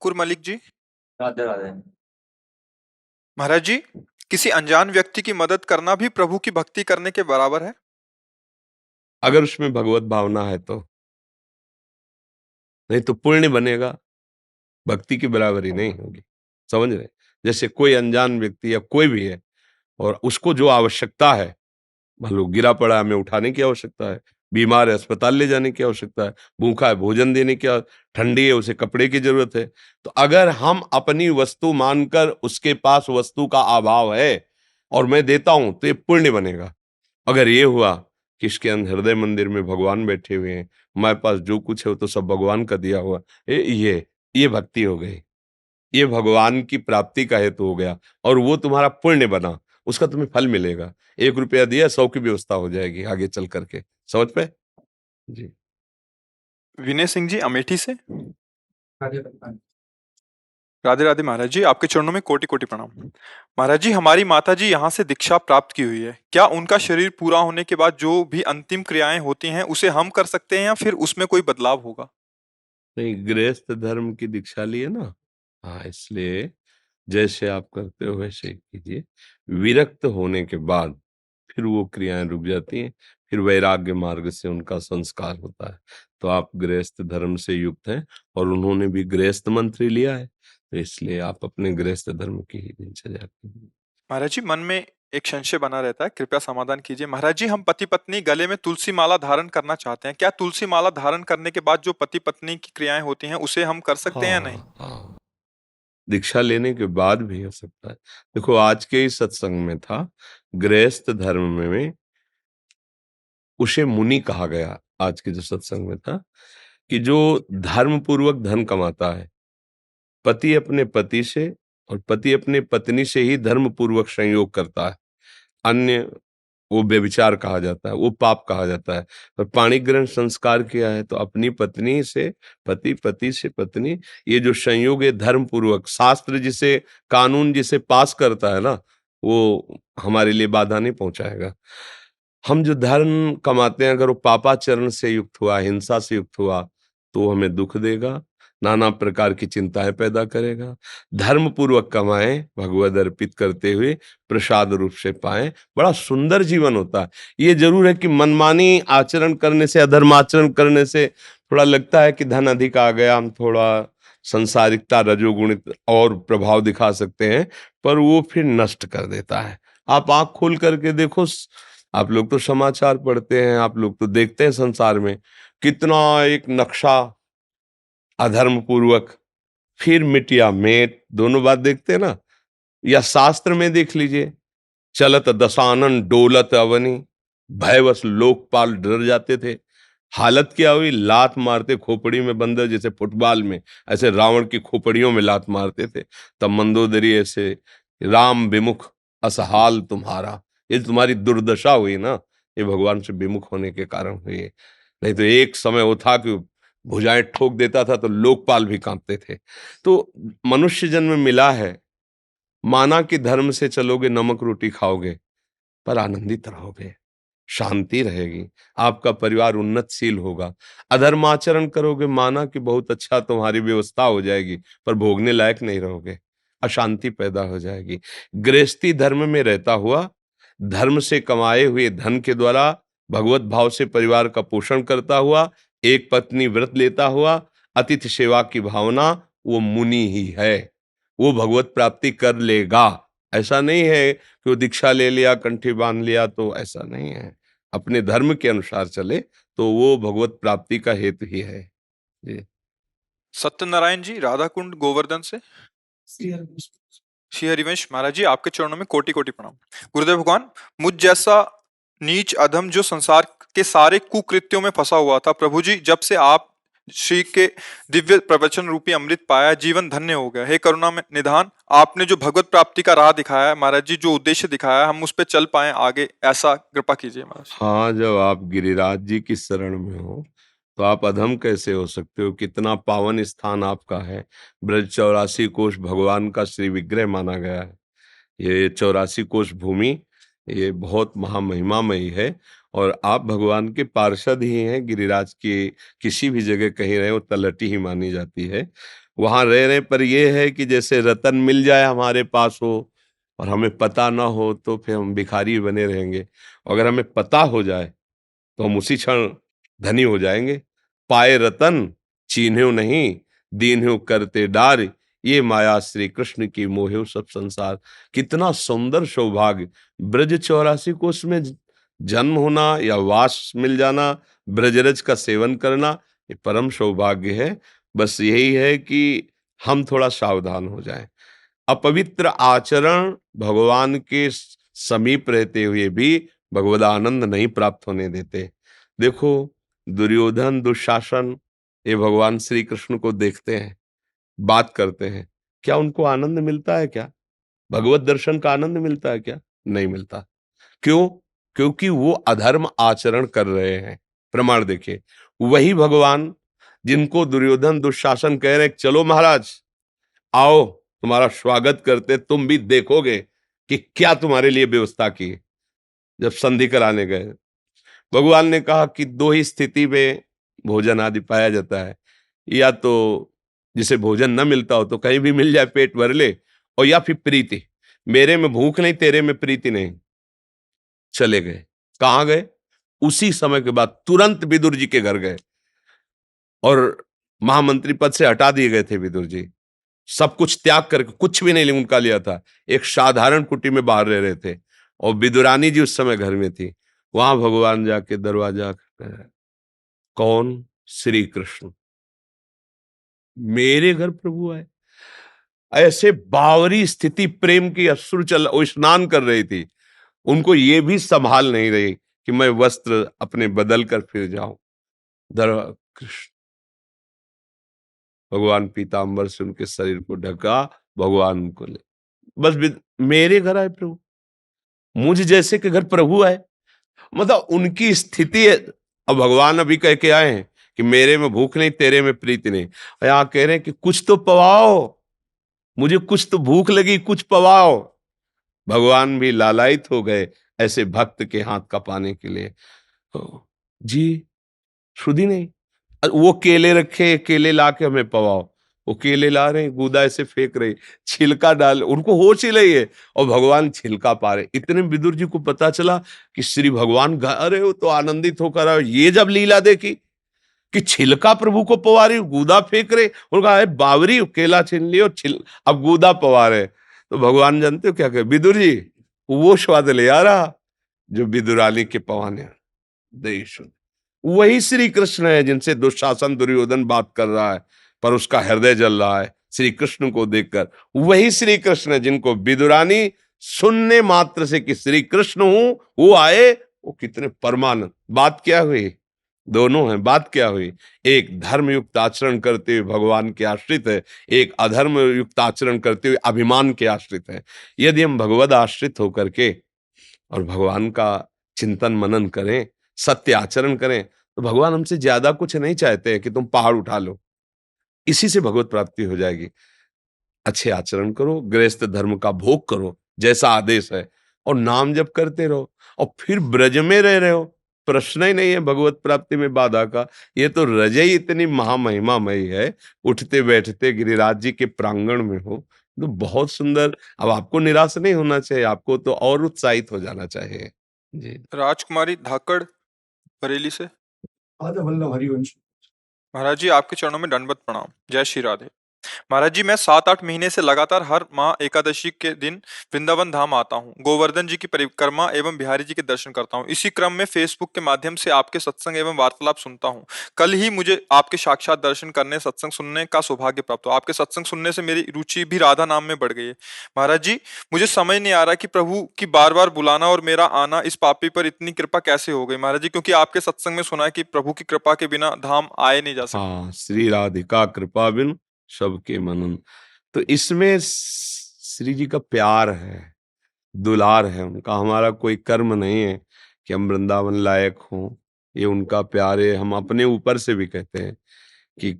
अंकुर मलिक जी। राधे राधे। महाराज जी, किसी अनजान व्यक्ति की मदद करना भी प्रभु की भक्ति करने के बराबर है। अगर उसमें भगवत भावना है तो, नहीं तो पुण्य बनेगा, भक्ति की बराबरी नहीं होगी। समझ रहे? जैसे कोई अनजान व्यक्ति या कोई भी है और उसको जो आवश्यकता है, मान लो गिरा पड़ा है, हमें उठाने की आवश्यकता है, बीमार है अस्पताल ले जाने की आवश्यकता है, भूखा है भोजन देने की, ठंडी है उसे कपड़े की जरूरत है, तो अगर हम अपनी वस्तु मानकर उसके पास वस्तु का अभाव है और मैं देता हूं तो ये पुण्य बनेगा। अगर ये हुआ कि इसके अंदर हृदय मंदिर में भगवान बैठे हुए हैं, हमारे पास जो कुछ है वो तो सब भगवान का दिया हुआ, ये भक्ति हो गई, ये भगवान की प्राप्ति का हेतु हो गया और वो तुम्हारा पुण्य बना, उसका तुम्हें फल मिलेगा। 1 रुपया दिया 100 की व्यवस्था हो जाएगी आगे चल करके। समझ पे जी। विनय सिंह जी अमेठी से। राधे राधे। राधे राधे महाराज जी, आपके चरणों में कोटि कोटि प्रणाम। महाराज जी, हमारी माता जी यहाँ से दीक्षा प्राप्त की हुई है, क्या उनका शरीर पूरा होने के बाद जो भी अंतिम क्रियाएं होती हैं उसे हम कर सकते हैं या फिर उसमें कोई बदलाव होगा? नहीं, गृहस्थ धर्म की दीक्षा ली है ना, हाँ, इसलिए जैसे आप करते हो वैसे ही कीजिए। विरक्त होने के बाद फिर वो क्रियाएं रुक जाती हैं, फिर वैराग्य मार्ग से उनका संस्कार होता है। तो आप गृहस्थ धर्म से युक्त हैं और उन्होंने भी गृहस्थ मंत्र लिया है, तो इसलिए आप अपने गृहस्थ धर्म की ही दिनचर्या कीजिए। महाराज जी, मन में एक संशय बना रहता है, कृपया समाधान कीजिए। महाराज जी, हम पति पत्नी गले में तुलसी माला धारण करना चाहते हैं, क्या तुलसी माला धारण करने के बाद जो पति पत्नी की क्रियाएं होती हैं उसे हम कर सकते हैं या नहीं? हाँ, दीक्षा लेने के बाद भी हो सकता है। देखो, आज के ही सत्संग में था, गृहस्थ धर्म में उसे मुनि कहा गया। आज के जो सत्संग में था कि जो धर्म पूर्वक धन कमाता है, पति अपने पति से और पति अपने पत्नी से ही धर्म पूर्वक संयोग करता है, अन्य वो व्यभिचार कहा जाता है, वो पाप कहा जाता है। पर पाणी ग्रहण संस्कार किया है तो अपनी पत्नी से पति, पति से पत्नी, ये जो संयोग है धर्म पूर्वक, शास्त्र जिसे, कानून जिसे पास करता है ना, वो हमारे लिए बाधा नहीं पहुंचाएगा। हम जो धर्म कमाते हैं अगर वो पापाचरण से युक्त हुआ, हिंसा से युक्त हुआ, तो हमें दुख देगा, नाना प्रकार की चिंताएं पैदा करेगा। धर्म पूर्वक कमाएं, भगवद अर्पित करते हुए प्रसाद रूप से पाएं, बड़ा सुंदर जीवन होता है। ये जरूर है कि मनमानी आचरण करने से, अधर्म आचरण करने से थोड़ा लगता है कि धन अधिक आ गया, हम थोड़ा संसारिकता रजोगुणित और प्रभाव दिखा सकते हैं, पर वो फिर नष्ट कर देता है। आप आंख खोल करके देखो, आप लोग तो समाचार पढ़ते हैं, आप लोग तो देखते हैं संसार में कितना एक नक्शा अधर्म पूर्वक, फिर मिटिया मेट, दोनों बात देखते हैं ना। या शास्त्र में देख लीजिए, चलत दशानन डोलत अवनी, भयवश लोकपाल डर जाते थे। हालत क्या हुई, लात मारते खोपड़ी में बंदर, जैसे फुटबॉल में ऐसे रावण की खोपड़ियों में लात मारते थे। तब मंदोदरी ऐसे, राम विमुख असहाल तुम्हारा, ये तुम्हारी दुर्दशा हुई ना, ये भगवान से विमुख होने के कारण हुई है। नहीं तो एक समय वो था कि भुजाएं ठोक देता था तो लोकपाल भी कांपते थे। तो मनुष्य जन्म मिला है, माना कि धर्म से चलोगे, नमक रोटी खाओगे, पर आनंदित रहोगे, शांति रहेगी, आपका परिवार उन्नतशील होगा। अधर्माचरण करोगे, माना कि बहुत अच्छा तुम्हारी व्यवस्था हो जाएगी, पर भोगने लायक नहीं रहोगे, अशांति पैदा हो जाएगी। गृहस्थी धर्म में रहता हुआ, धर्म से कमाए हुए धन के द्वारा भगवत भाव से परिवार का पोषण करता हुआ, एक पत्नी व्रत लेता हुआ, अतिथि सेवा की भावना, वो मुनि ही है, वो भगवत प्राप्ति कर लेगा। ऐसा नहीं है कि वो दीक्षा ले लिया, कंठी बांध लिया, तो ऐसा नहीं है। अपने धर्म के अनुसार चले तो वो भगवत प्राप्ति का हेतु ही है जी। सत्यनारायण जी राधाकुंड गोवर्धन से। श्री हरिवंश महाराज जी, आपके चरणों में कोटि कोटि प्रणाम। गुरुदेव भगवान, मुझ जैसा नीच अधम जो संसार के सारे कुकृत्यों में फंसा हुआ था, प्रभु जी जब से आप श्री के दिव्य प्रवचन रूपी अमृत पाया, जीवन धन्य हो गया। हे करुणा में निधान, आपने जो भगवत प्राप्ति का राह दिखाया है महाराज जी, जो उद्देश्य दिखाया है, हम उस पर चल पाए आगे, ऐसा कृपा कीजिए महाराज। हाँ, जब आप गिरिराज जी की शरण में हो तो आप अधम कैसे हो सकते हो? कितना पावन स्थान आपका है। ब्रज 84 कोष भगवान का श्री विग्रह माना गया है। ये 84 कोष भूमि, ये बहुत महामहिमामयी है और आप भगवान के पार्षद ही हैं। गिरिराज की किसी भी जगह कहीं रहे, वो तलहटी ही मानी जाती है। वहां रह रहे, पर ये है कि जैसे रतन मिल जाए हमारे पास हो और हमें पता ना हो तो फिर हम भिखारी बने रहेंगे। अगर हमें पता हो जाए तो हम उसी क्षण धनी हो जाएंगे। पाए रतन चीन्ह्यो नहीं, दीन्ह्यो करते डार, ये माया श्री कृष्ण की मोहे सब संसार। कितना सुंदर सौभाग्य! ब्रज 84 कोष में जन्म होना या वास मिल जाना, ब्रजरज का सेवन करना, ये परम सौभाग्य है। बस यही है कि हम थोड़ा सावधान हो जाएं। अपवित्र आचरण भगवान के समीप रहते हुए भी भगवदानंद नहीं प्राप्त होने देते। देखो, दुर्योधन, दुशासन, ये भगवान श्री कृष्ण को देखते हैं, बात करते हैं, क्या उनको आनंद मिलता है क्या? भगवत दर्शन का आनंद मिलता है क्या? नहीं मिलता। क्यों? क्योंकि वो अधर्म आचरण कर रहे हैं। प्रमाण देखिए, वही भगवान जिनको दुर्योधन, दुशासन कह रहे चलो महाराज आओ, तुम्हारा स्वागत करते, तुम भी देखोगे कि क्या तुम्हारे लिए व्यवस्था की। जब संधि कराने गए, भगवान ने कहा कि दो ही स्थिति में भोजन आदि पाया जाता है, या तो जिसे भोजन न मिलता हो तो कहीं भी मिल जाए, पेट भर ले, और या फिर प्रीति। मेरे में भूख नहीं, तेरे में प्रीति नहीं। चले गए। कहां गए? उसी समय के बाद तुरंत विदुर जी के घर गए और महामंत्री पद से हटा दिए गए थे विदुर जी। सब कुछ त्याग करके, कुछ भी नहीं उनका लिया था, एक साधारण कुटी में बाहर रह रहे थे, और विदुरानी जी उस समय घर में थी। वहां भगवान जाके दरवाजा खटखटाया। कौन? श्री कृष्ण। मेरे घर प्रभु आए। ऐसे बावरी स्थिति, प्रेम की अश्रु चल, वो स्नान कर रही थी, उनको ये भी संभाल नहीं रही कि मैं वस्त्र अपने बदल कर फिर जाऊं। कृष्ण भगवान पीताम्बर से उनके शरीर को ढका, भगवान उनको ले, बस मेरे घर आए प्रभु, मुझ जैसे के घर प्रभु आए। मतलब उनकी स्थिति है। अब भगवान अभी कह के आए हैं कि मेरे में भूख नहीं, तेरे में प्रीति नहीं। यहाँ कह रहे हैं कि कुछ तो पवाओ, मुझे कुछ तो भूख लगी, कुछ पवाओ। भगवान भी लालायित हो गए ऐसे भक्त के हाथ का पाने के लिए। तो जी, सुधी नहीं, वो केले रखे, केले ला के हमें पवाओ। वो केले ला रहे हैं, गूदा ऐसे फेंक रहे, छिलका डाल, उनको होश ही नहीं है, और भगवान छिलका पा रहे। इतने विदुर जी को पता चला कि श्री भगवान गा रहे हो, तो आनंदित होकर आए। ये जब लीला देखी कि छिलका प्रभु को पवा रही, गूदा फेंक रहे, उनका है बावरी, केला छीन लियो, अब गूदा पवा रहे। तो भगवान जानते हो क्या कहे? विदुर जी, वो स्वाद ले आ रहा जो विदुरानी के पवाने देश। वही श्री कृष्ण है जिनसे दुशासन, दुर्योधन बात कर रहा है, पर उसका हृदय जल रहा है श्री कृष्ण को देखकर। वही श्री कृष्ण है जिनको विदुरानी सुनने मात्र से कि श्री कृष्ण हूं, वो आए, वो कितने परमानंद। बात क्या हुई? दोनों हैं। बात क्या हुई? एक धर्म युक्त आचरण करते हुए भगवान के आश्रित है, एक अधर्म युक्त आचरण करते हुए अभिमान के आश्रित है। यदि हम भगवद आश्रित होकर के और भगवान का चिंतन मनन करें, सत्य आचरण करें, तो भगवान हमसे ज्यादा कुछ नहीं चाहते हैं कि तुम पहाड़ उठा लो, इसी से भगवत प्राप्ति हो जाएगी। अच्छे आचरण करो, गृहस्थ धर्म का भोग करो जैसा आदेश है, और नाम जप करते रहो, और फिर ब्रज में रह रहे हो, प्रश्न ही नहीं है भगवत प्राप्ति में बाधा का। ये तो रज ही इतनी महामहिमामयी है, उठते बैठते गिरिराज जी के प्रांगण में हो, तो बहुत सुंदर। अब आपको निराश नहीं होना चाहिए, आपको तो और उत्साहित हो जाना चाहिए। जी। राजकुमारी धाकड़ बरेली से। आधा वल्लभ हरिवंश। महाराज जी, आपके चरणों में दंडवत प्रणाम। जय श्री राधे। महाराज जी, मैं 7-8 महीने से लगातार हर माह एकादशी के दिन वृंदावन धाम आता हूँ, गोवर्धन जी की परिक्रमा एवं बिहारी जी के दर्शन करता हूँ। इसी क्रम में फेसबुक के माध्यम से आपके सत्संग एवं वार्तालाप सुनता हूँ। कल ही मुझे आपके साक्षात दर्शन करने, सत्संग सुनने का सौभाग्य प्राप्त हुआ। आपके सत्संग सुनने से मेरी रुचि भी राधा नाम में बढ़ गई है। महाराज जी, मुझे समझ नहीं आ रहा कि प्रभु की बार बार बुलाना और मेरा आना इस पापी पर इतनी कृपा कैसे हो गई महाराज जी, क्योंकि आपके सत्संग में सुना है कि प्रभु की कृपा के बिना धाम आए नहीं जा सकता। हाँ, श्री राधिका कृपा बिन सबके मनन। तो इसमें श्री जी का प्यार है, दुलार है उनका। हमारा कोई कर्म नहीं है कि हम वृंदावन लायक हों, ये उनका प्यार है। हम अपने ऊपर से भी कहते हैं कि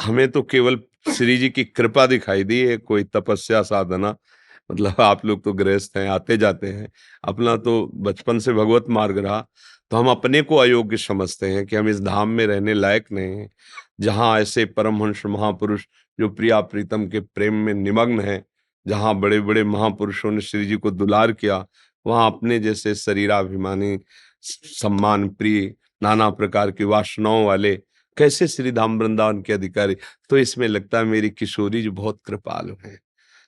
हमें तो केवल श्री जी की कृपा दिखाई दी है, कोई तपस्या साधना मतलब आप लोग तो गृहस्थ हैं, आते जाते हैं, अपना तो बचपन से भगवत मार्ग रहा, तो हम अपने को अयोग्य समझते हैं कि हम इस धाम में रहने लायक नहीं हैं, जहाँ ऐसे परमहंस महापुरुष जो प्रिया प्रीतम के प्रेम में निमग्न हैं, जहाँ बड़े बड़े महापुरुषों ने श्री जी को दुलार किया, वहाँ अपने जैसे शरीराभिमानी, सम्मान प्रिय, नाना प्रकार की वासनाओं वाले कैसे श्री धाम वृंदावन के अधिकारी। तो इसमें लगता है मेरी किशोरी जी बहुत कृपालु हैं।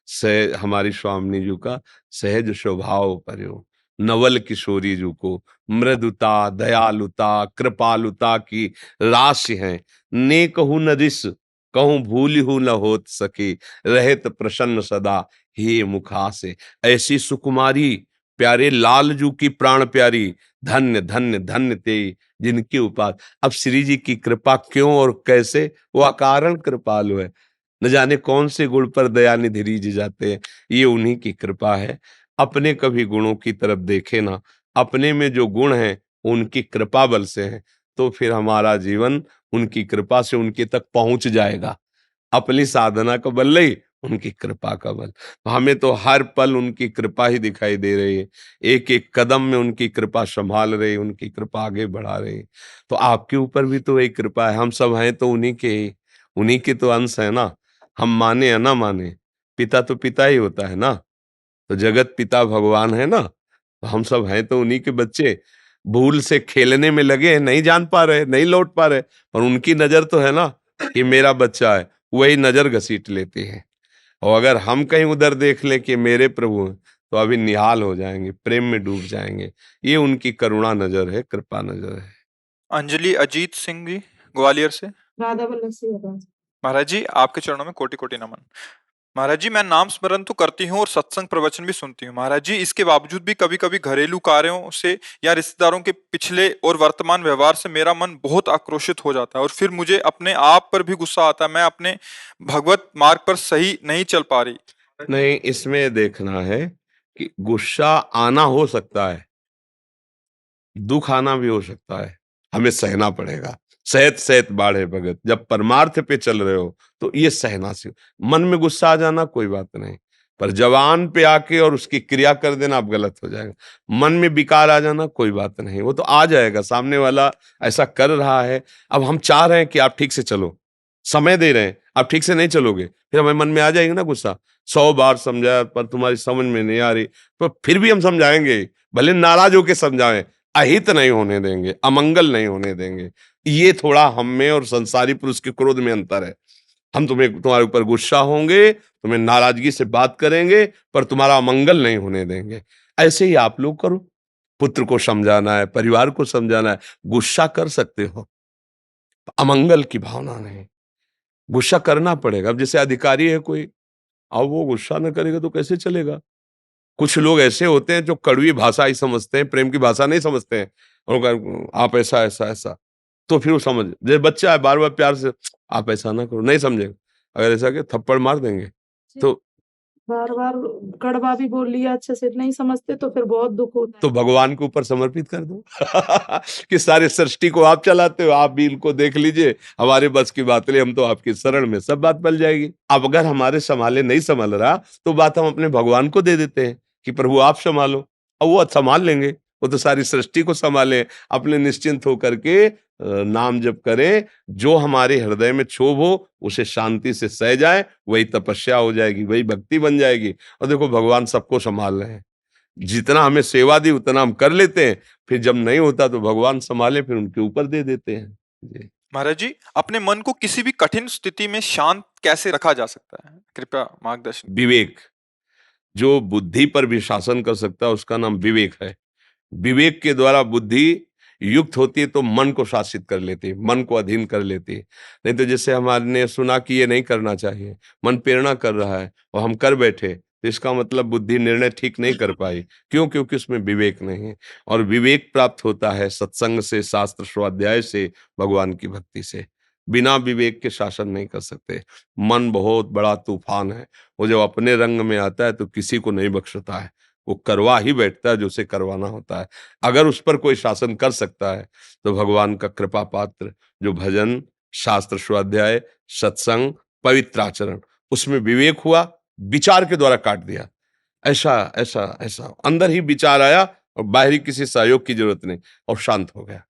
सह हमारी स्वामिनी जी का सहज स्वभाव पर्यो, नवल किशोरी जी को मृदुता, दयालुता, कृपालुता की राशि है। ने कहूँ न रिस, कहूँ भूली हूँ न होत सके, रहत प्रसन्न सदा हे मुखा से। ऐसी सुकुमारी प्यारे लाल जू की प्राण प्यारी, धन्य धन्य धन्य ते जिनकी उपास। अब श्री जी की कृपा क्यों और कैसे, वो अकारण कृपालु है, न जाने कौन से गुण पर दयानिधि रीझ जाते हैं, ये उन्हीं की कृपा है। अपने कभी गुणों की तरफ देखे ना, अपने में जो गुण हैं उनकी कृपा बल से हैं, तो फिर हमारा जीवन उनकी कृपा से उनके तक पहुंच जाएगा। अपनी साधना का बल नहीं, उनकी कृपा का बल। तो हमें तो हर पल उनकी कृपा ही दिखाई दे रही है, एक एक कदम में उनकी कृपा संभाल रही, उनकी कृपा आगे बढ़ा रही। तो आपके ऊपर भी तो वही कृपा है, हम सब हैं तो उन्हीं के ही, उन्हीं के तो अंश है ना। हम माने या ना माने, पिता तो पिता ही होता है ना, तो जगत पिता भगवान है ना, तो हम सब हैं तो उन्हीं के बच्चे। भूल से खेलने में लगे हैं, नहीं जान पा रहे, नहीं लौट पा रहे, पर उनकी नजर तो है ना कि मेरा बच्चा है, वही नजर घसीट लेते हैं। और अगर हम कहीं उधर देख लें कि मेरे प्रभु हैं, तो अभी निहाल हो जाएंगे, प्रेम में डूब जाएंगे। ये उनकी करुणा नजर है, कृपा नजर है। अंजलि अजीत सिंह जी ग्वालियर से। राधा वल्लभ सिंह महाराज। महाराज जी आपके चरणों में कोटि कोटि नमन। महाराज जी मैं नाम स्मरण तो करती हूँ और सत्संग प्रवचन भी सुनती हूँ महाराज जी, इसके बावजूद भी कभी कभी घरेलू कार्यों से या रिश्तेदारों के पिछले और वर्तमान व्यवहार से मेरा मन बहुत आक्रोशित हो जाता है और फिर मुझे अपने आप पर भी गुस्सा आता है। मैं अपने भगवत मार्ग पर सही नहीं चल पा रही। नहीं, इसमें देखना है कि गुस्सा आना हो सकता है, दुख आना भी हो सकता है, हमें सहना पड़ेगा। सहत सहत बाढ़े भगत, जब परमार्थ पे चल रहे हो तो ये सहना से। मन में गुस्सा आ जाना कोई बात नहीं, पर जवान पे आके और उसकी क्रिया कर देना आप गलत हो जाएगा। मन में विकार आ जाना कोई बात नहीं, वो तो आ जाएगा, सामने वाला ऐसा कर रहा है। अब हम चाह रहे हैं कि आप ठीक से चलो, समय दे रहे हैं, आप ठीक से नहीं चलोगे, फिर हमें मन में आ जाएगा ना गुस्सा। 100 बार समझाया पर तुम्हारी समझ में नहीं आ रही, तो फिर भी हम समझाएंगे, भले नाराज होके समझाएं, अहित नहीं होने देंगे, अमंगल नहीं होने देंगे। ये थोड़ा हम में और संसारी पुरुष के क्रोध में अंतर है। हम तुम्हारे ऊपर गुस्सा होंगे, तुम्हें नाराजगी से बात करेंगे, पर तुम्हारा अमंगल नहीं होने देंगे। ऐसे ही आप लोग करो, पुत्र को समझाना है, परिवार को समझाना है, गुस्सा कर सकते हो, अमंगल की भावना नहीं, गुस्सा करना पड़ेगा। अब जैसे अधिकारी है कोई, अब वो गुस्सा न करेगा तो कैसे चलेगा। कुछ लोग ऐसे होते हैं जो कड़वी भाषा ही समझते हैं, प्रेम की भाषा नहीं समझते हैं, और आप ऐसा ऐसा ऐसा, तो फिर वो समझ, जैसे बच्चा है बार बार प्यार से आप ऐसा ना करो, नहीं समझेगा। अगर ऐसा कि थप्पड़ मार देंगे तो बार बार कड़वा भी बोल लिया, अच्छे से नहीं समझते तो फिर बहुत दुख होता तो है। भगवान के ऊपर समर्पित कर दो कि सारे सृष्टि को आप चलाते हो, आप भी इनको देख लीजिए, हमारे बस की बात नहीं, हम तो आपकी शरण में, सब बात बल जाएगी। अब अगर हमारे संभाले नहीं संभल रहा, तो बात हम अपने भगवान को दे देते हैं कि प्रभु आप संभालो, और वो संभाल लेंगे, वो तो सारी सृष्टि को संभाले। अपने निश्चिंत होकर के नाम जप करें, जो हमारे हृदय में क्षोभ हो उसे शांति से सह जाए, वही तपस्या हो जाएगी, वही भक्ति बन जाएगी। और देखो भगवान सबको संभाल रहे हैं, जितना हमें सेवा दी उतना हम कर लेते हैं, फिर जब नहीं होता तो भगवान संभाले, फिर उनके ऊपर दे देते हैं जी। महाराज जी अपने मन को किसी भी कठिन स्थिति में शांत कैसे रखा जा सकता है, कृपया मार्गदर्शन। विवेक, जो बुद्धि पर भी शासन कर सकता है उसका नाम विवेक है। विवेक के द्वारा बुद्धि युक्त होती है तो मन को शासित कर लेती है, मन को अधीन कर लेती है। नहीं तो जैसे हमारे सुना कि ये नहीं करना चाहिए, मन प्रेरणा कर रहा है और हम कर बैठे, तो इसका मतलब बुद्धि निर्णय ठीक नहीं कर पाई। क्यों? क्योंकि उसमें विवेक नहीं है। और विवेक प्राप्त होता है सत्संग से, शास्त्र स्वाध्याय से, भगवान की भक्ति से। बिना विवेक के शासन नहीं कर सकते। मन बहुत बड़ा तूफान है, वो जब अपने रंग में आता है तो किसी को नहीं बख्शता है, वो करवा ही बैठता है जो उसे करवाना होता है। अगर उस पर कोई शासन कर सकता है तो भगवान का कृपा पात्र, जो भजन, शास्त्र स्वाध्याय, सत्संग, पवित्र आचरण, उसमें विवेक हुआ, विचार के द्वारा काट दिया। ऐसा ऐसा ऐसा अंदर ही विचार आया और बाहरी किसी सहयोग की जरूरत नहीं, और शांत हो गया।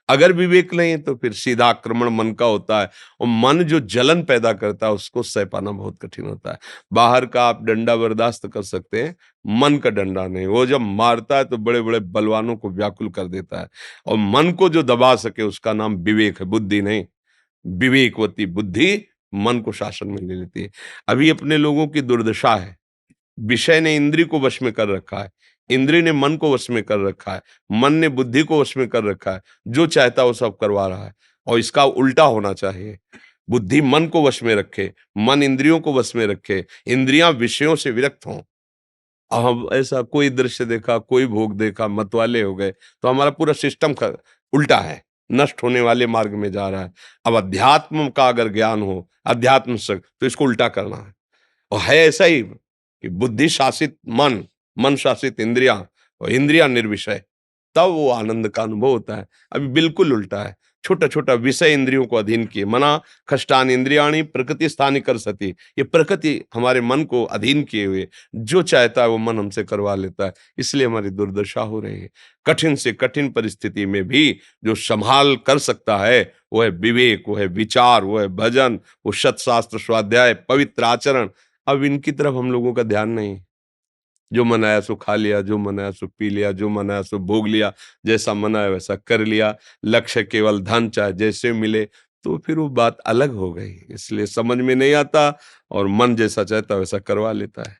अगर विवेक नहीं है तो फिर सीधा आक्रमण मन का होता है, और मन जो जलन पैदा करता है उसको सह पाना बहुत कठिन होता है। बाहर का आप डंडा बर्दाश्त कर सकते हैं, मन का डंडा नहीं। वो जब मारता है तो बड़े बड़े बलवानों को व्याकुल कर देता है, और मन को जो दबा सके उसका नाम विवेक है, बुद्धि नहीं। विवेकवती बुद्धि मन को शासन में ले लेती है। अभी अपने लोगों की दुर्दशा है, विषय ने इंद्री को वश में कर रखा है, इंद्री ने मन को वश में कर रखा है, मन ने बुद्धि को वश में कर रखा है, जो चाहता वो सब करवा रहा है। और इसका उल्टा होना चाहिए, बुद्धि मन को वश में रखे, मन इंद्रियों को वश में रखे, इंद्रियां विषयों से विरक्त हों। अब हम ऐसा कोई दृश्य देखा, कोई भोग देखा, मतवाले हो गए, तो हमारा पूरा सिस्टम उल्टा है, नष्ट होने वाले मार्ग में जा रहा है। अब अध्यात्म का अगर ज्ञान हो, अध्यात्म से, तो इसको उल्टा करना है। और है ऐसा ही कि बुद्धि शासित मन, मन शासित इंद्रियां, और इंद्रियां निर्विषय, तब वो आनंद का अनुभव होता है। अभी बिल्कुल उल्टा है, छोटा छोटा विषय इंद्रियों को अधीन किए, मना खष्टान इंद्रियाणी प्रकृति स्थानी कर सती, ये प्रकृति हमारे मन को अधीन किए हुए, जो चाहता है वो मन हमसे करवा लेता है। इसलिए हमारी दुर्दशा हो रही है। कठिन से कठिन परिस्थिति में भी जो संभाल कर सकता है वो है विवेक, वो है विचार, वो है भजन, वो सत्शास्त्र स्वाध्याय, पवित्र आचरण। अब इनकी तरफ हम लोगों का ध्यान नहीं। जो मन आया सो खा लिया, जो मन आया सो पी लिया, जो मन आया सो भोग लिया, जैसा मन आया वैसा कर लिया, लक्ष्य केवल धन चाहे जैसे मिले, तो फिर वो बात अलग हो गई। इसलिए समझ में नहीं आता और मन जैसा चाहता वैसा करवा लेता है।